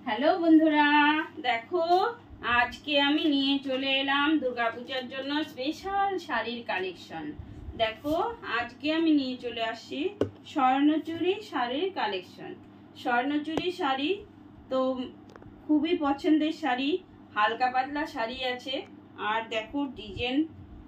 Hello বন্ধুরা, দেখো আজকে আমি নিয়ে চলে এলাম দুর্গাপূজার জন্য স্পেশাল শাড়ির কালেকশন। দেখো আজকে আমি নিয়ে চলে আসছি স্বর্ণচুরি শাড়ির কালেকশন। স্বর্ণচুরি শাড়ি তো খুবই পছন্দের শাড়ি, হালকা পাতলা শাড়ি আছে। আর দেখো ডিজাইন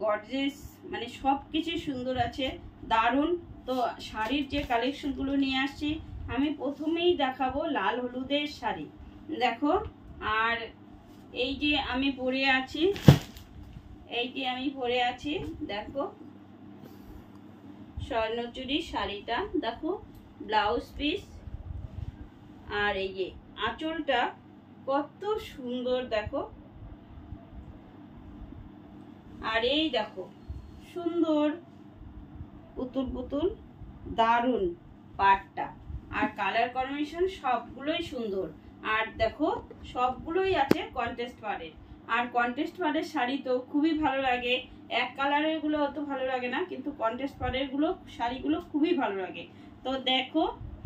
গর্জিয়াস, মানে সব কিছু সুন্দর আছে, দারুণ। তো শাড়ির যে কালেকশনগুলো নিয়ে আসছি, আমি প্রথমেই দেখাবো লাল হলুদের শাড়ি। দেখো, আর এই যে আমি পরে আছি, দেখো স্বর্ণচুরি শাড়িটা, দেখো ব্লাউজ পিস, আর এই যে আঁচলটা কত সুন্দর দেখো। আর এই দেখো সুন্দর পুতুল পুতুল, দারুণ পাটটা। আর কালার কম্বিনেশন সবগুলোই সুন্দর। আর দেখো সবগুলোই আছে কন্ট্রাস্ট পাড়ের। আর কন্ট্রাস্ট পাড়ের শাড়ি তো খুবই ভালো লাগে। এক কালারের গুলো অত ভালো লাগে না, কিন্তু কন্ট্রাস্ট পাড়ের শাড়িগুলো খুবই ভালো লাগে। তো দেখো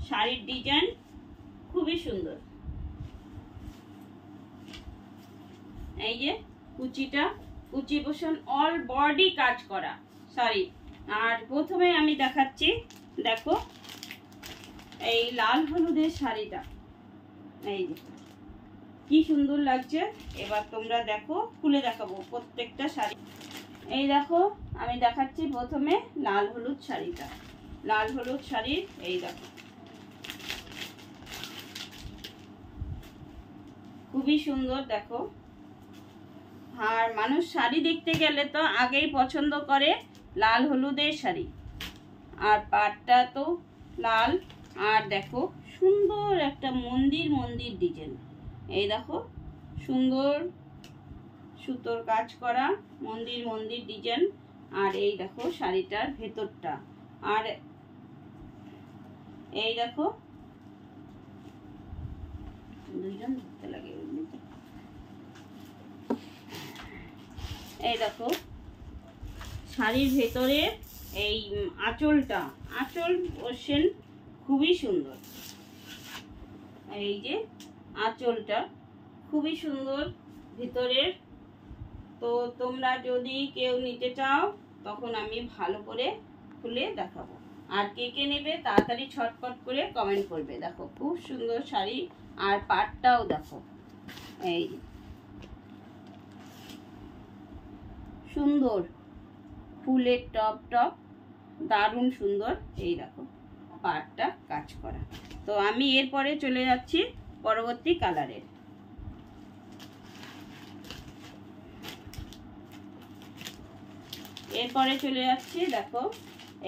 শাড়ির ডিজাইন খুবই সুন্দর। এই যে কুচি পোষণ অল বডি কাজ করা শাড়ি। আর প্রথমে আমি দেখাচ্ছি, দেখো এই লাল হলুদের শাড়িটা, এই যে কি সুন্দর লাগছে। এবার তোমরা দেখো, খুলে দেখাবো প্রত্যেকটা শাড়ি। এই দেখো আমি দেখাচ্ছি প্রথমে লাল হলুদ শাড়িটা। লাল হলুদ শাড়ির এই দেখো খুবই সুন্দর দেখো। আর মানুষ শাড়ি দেখতে গেলে তো আগেই পছন্দ করে লাল হলুদের শাড়ি। আর পাটটা তো লাল। আর দেখো সুন্দর একটা মন্দির ডিজাইন, এই দেখো সুন্দর সুতোর কাজ করা মন্দির ডিজাইন। আর এই দেখো শাড়িটার ভেতরটা, আর এই দেখো দুইজন ধরতে লাগে, এই দেখো শাড়ির ভেতরে এই আঁচল পোষণ খুবই সুন্দর। এই যে আঁচলটা খুবই সুন্দর ভিতরের। তো তোমরা যদি কেউ নিতে চাও তখন আমি ভালো করে খুলে দেখাবো। আর কে কে নেবে তাড়াতাড়ি ছটপট করে কমেন্ট করবে। দেখো খুব সুন্দর শাড়ি। আর পাটটাও দেখো, এই সুন্দর ফুলের টপ দারুণ সুন্দর। এই দেখো পাটটা কাজ করা। তো আমি এরপরে চলে যাচ্ছি পরবর্তী কালারের। এরপরে চলে যাচ্ছি, দেখো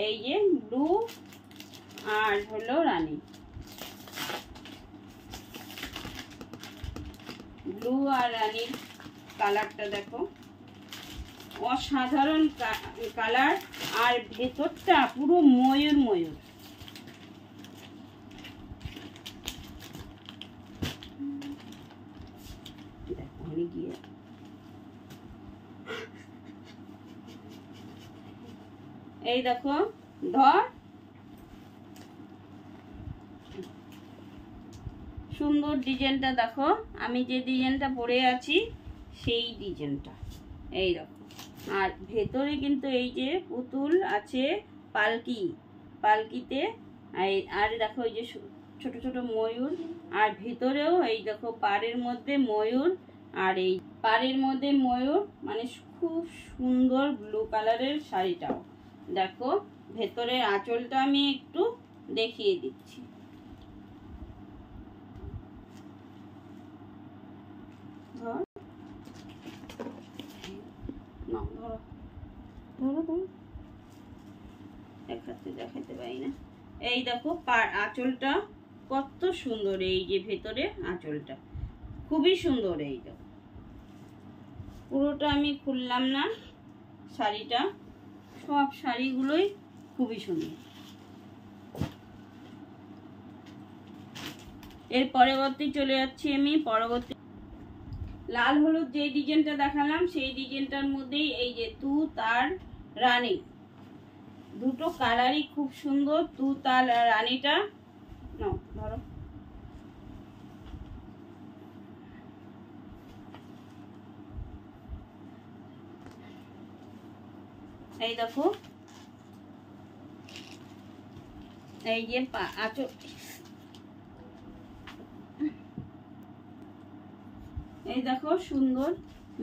এই যে ব্লু আর হলো রানী, ব্লু আর রানীর কালারটা দেখো অসাধারণ কালার। আর ভেতরটা পুরো ময়ূর। এই দেখো সুন্দর ডিজাইনটা দেখো। আমি যে ডিজাইনটা পরে আছি সেই ডিজাইনটা, এই দেখো। আর ভেতরে কিন্তু এই যে পুতুল আছে, পালকিতে। আর দেখো এই যে ছোট ছোট ময়ূর। আর ভেতরেও এই দেখো পাড়ের মধ্যে ময়ূর। আর এই পাড়ের মধ্যে ময়ূর, মানে খুব সুন্দর ব্লু কালারের শাড়িটাও দেখো। ভেতরের আঁচলটা আমি একটু দেখিয়ে দিচ্ছি। দেখাতে পারি না। এই দেখো আঁচলটা কত সুন্দর। এই যে ভেতরে আঁচলটা খুবই সুন্দর। এই দেখো পুরোটা আমি খুললাম না শাড়িটা, সব শাড়িগুলোই খুবই সুন্দর। এর পরবর্তী চলে যাচ্ছি আমি পরবর্তী লাল হলুদ যে ডিজাইনটা দেখালাম সেই ডিজাইনটার মধ্যেই এই যে তুত আর রানী, দুটো কালারই খুব সুন্দর। তুত আর রানীটা ধরো, এই দেখো, এই যে আঁচল, এই দেখো সুন্দর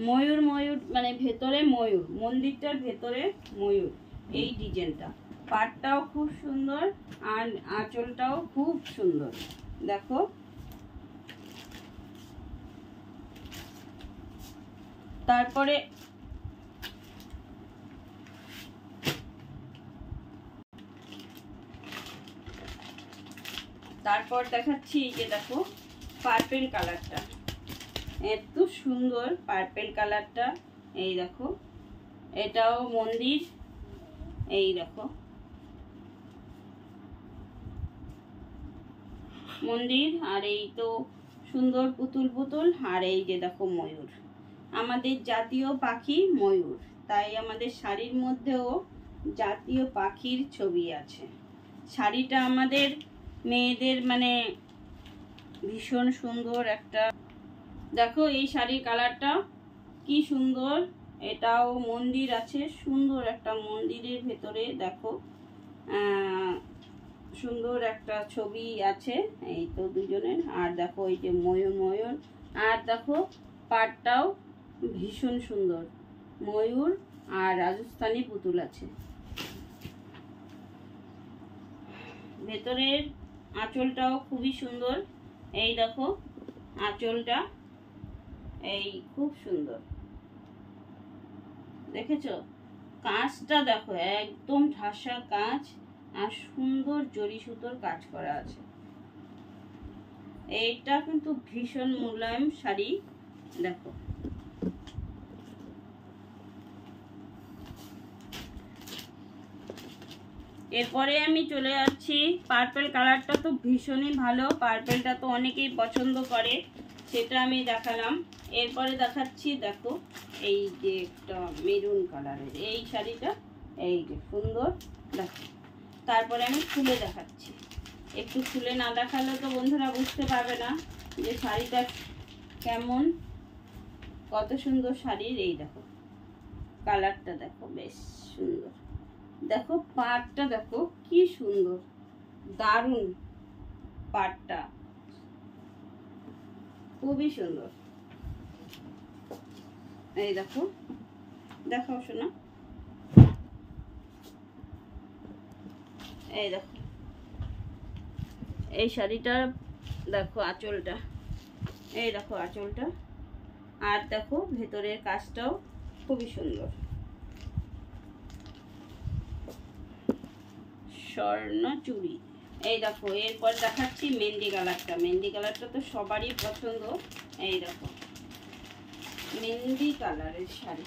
ময়ূর, ময়ূর মানে ভেতরে ময়ূর, মন্দিরটার ভেতরে ময়ূর, এই ডিজাইনটা। পাটটাও খুব সুন্দর আর আঁচলটাও খুব সুন্দর। দেখো তারপরে দেখাচ্ছি যে দেখো পার্পেল কালারটা, এত সুন্দর পার্পেল কালারটা। এই দেখো এটাও মন্দির, এই দেখো মন্দির, আর এই তো সুন্দর পুতুল পুতুল, আর এই যে দেখো ময়ূর, আমাদের জাতীয় পাখি ময়ূর, তাই আমাদের শাড়ির মধ্যেও জাতীয় পাখির ছবি আছে। শাড়িটা আমাদের মেয়েদের মানে ভীষণ সুন্দর একটা। দেখো এই শাড়ির কালারটা কি সুন্দর, এটাও মন্দির আছে, সুন্দর একটা মন্দিরের ভেতরে দেখো সুন্দর একটা ছবি আছে, এই তো দুজনের। আর দেখো এই যে ময়ূর, ময়ূর, আর দেখো পাটটাও ভীষণ সুন্দর, ময়ূর আর রাজস্থানী পুতুল আছে। ভেতরের আঁচলটাও খুবই সুন্দর, এই দেখো আঁচলটা, এই খুব সুন্দর, দেখেছো? কাঁচটা দেখো একদম ঠাসা কাঁচ, আর সুন্দর জরি সুতোর কাজ করা আছে। এইটা কিন্তু ভীষণ মোলায়েম শাড়ি। দেখো এরপরে আমি চলে যাচ্ছি, পার্পেল কালারটা তো ভীষণই ভালো, পার্পেলটা তো অনেকেই পছন্দ করে, সেটা আমি দেখালাম। এরপরে দেখাচ্ছি দেখো এই যে একটা মেরুন কালারের এই শাড়িটা, এই যে সুন্দর দেখো। তারপরে আমি খুলে দেখাচ্ছি, একটু খুলে না দেখালে তো বন্ধুরা বুঝতে পারবে না যে শাড়িটা কেমন, কত সুন্দর শাড়ির। এই দেখো কালারটা দেখো বেশ সুন্দর, দেখো পাটটা দেখো কি সুন্দর, দারুণ পাটটা, খুবই সুন্দর। এই দেখো, দেখাও শোনা, এই দেখো এই শাড়িটা দেখো আঁচলটা, এই দেখো আঁচলটা, আর দেখো ভেতরের কাজটাও খুবই সুন্দর, স্বর্ণ চুড়ি। এই দেখো এরপর দেখাচ্ছি মেহেন্দি কালারটা, মেহেন্দি কালারটা তো সবারই পছন্দ। এই দেখো মেহেন্দি কালারের শাড়ি,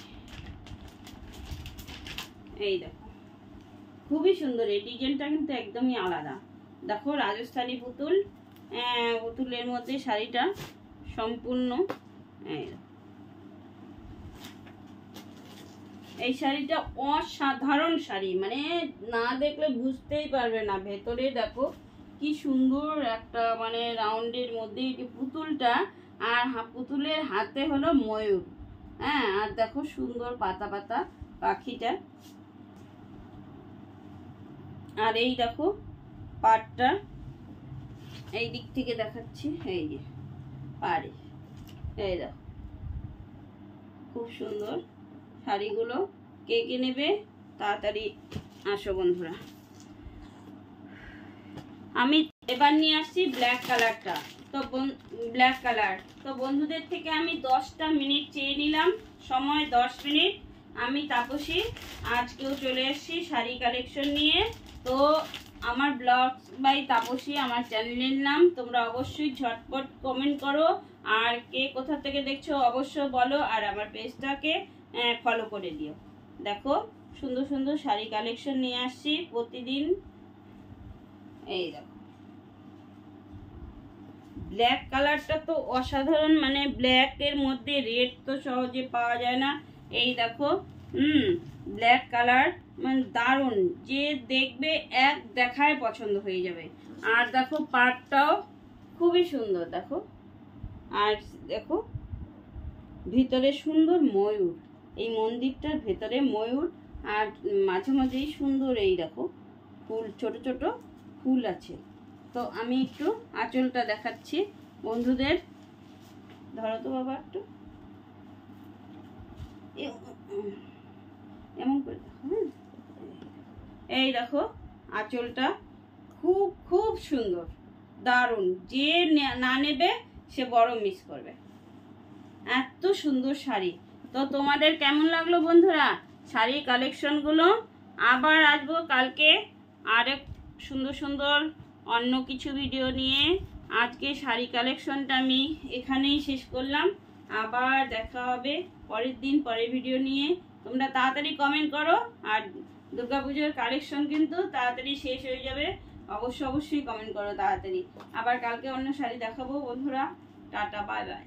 এই দেখো খুবই সুন্দর, এই ডিজাইনটা কিন্তু একদমই আলাদা। দেখো রাজস্থানী পুতুল, পুতুলের মধ্যে শাড়িটা সম্পূর্ণ। এই শাড়িটা অসাধারণ শাড়ি, মানে না দেখলে বুঝতেই পারবে না। ভেতরে দেখো কি সুন্দর একটা মানে রাউন্ডের মধ্যে এই যে পুতুলটা, আর পুতুলের হাতে হলো ময়ূর, হ্যাঁ, আর দেখো সুন্দর পাতা পাতা পাখিটা। আর এই দেখো পাটটা এই দিক থেকে দেখাচ্ছি, এই যে পাড়ে, এই দেখো খুব সুন্দর শাড়িগুলো। কে কে নেবে তাড়াতাড়ি আসো বন্ধুরা। আমি এবার নিয়ে আসছি ব্ল্যাক কালারটা, তো ব্ল্যাক কালার তো বন্ধুদের থেকে আমি 10টা মিনিট চেয়ে নিলাম, সময় 10 মিনিট। আমি তাপসী, আজকেও চলে এসেছি শাড়ি কালেকশন নিয়ে। তো আমার ব্লগ বাই তাপসী আমার চ্যানেলের নাম, তোমরা অবশ্যই ঝটপট কমেন্ট করো, আর কে কোথা থেকে দেখছো অবশ্যই বলো, আর আমার পেজটাকে ফলো করে দিও। দেখো সুন্দর সুন্দর শাড়ি কালেকশন নিয়ে আসছি প্রতিদিন। এই দেখো ব্ল্যাক কালারটা তো অসাধারণ, মানে ব্ল্যাক এর মধ্যে রেড তো সহজে পাওয়া যায় না। এই দেখো ব্ল্যাক কালার মানে দারুণ, যে দেখবে এক দেখায় পছন্দ হয়ে যাবে। আর দেখো পাটটাও খুবই সুন্দর, দেখো, আর দেখো ভিতরে সুন্দর ময়ূর, এই মন্দিরটার ভেতরে ময়ূর, আর মাঝে মাঝেই সুন্দর এই দেখো ফুল, ছোট ছোট ফুল আছে। তো আমি একটু আঁচলটা দেখাচ্ছি বন্ধুদের। ধরো তো বাবা একটু, এমন করে দেখো। হ্যাঁ, এই দেখো আঁচলটা খুব খুব সুন্দর, দারুণ। যে না নেবে সে বড় মিস করবে, এত সুন্দর শাড়ি। তো তোমাদের কেমন লাগলো বন্ধুরা শাড়ির কালেকশনগুলো? আবার আসবো কালকে আরেক সুন্দর সুন্দর অন্য কিছু ভিডিও নিয়ে। আজকে শাড়ি কালেকশনটা আমি এখানেই শেষ করলাম। আবার দেখা হবে পরের দিন পরের ভিডিও নিয়ে। তোমরা তাড়াতাড়ি কমেন্ট করো, আর দুর্গাপুজোর কালেকশন কিন্তু তাড়াতাড়ি শেষ হয়ে যাবে। অবশ্যই কমেন্ট করো তাড়াতাড়ি। আবার কালকে অন্য শাড়ি দেখাবো বন্ধুরা। Tata, bye bye.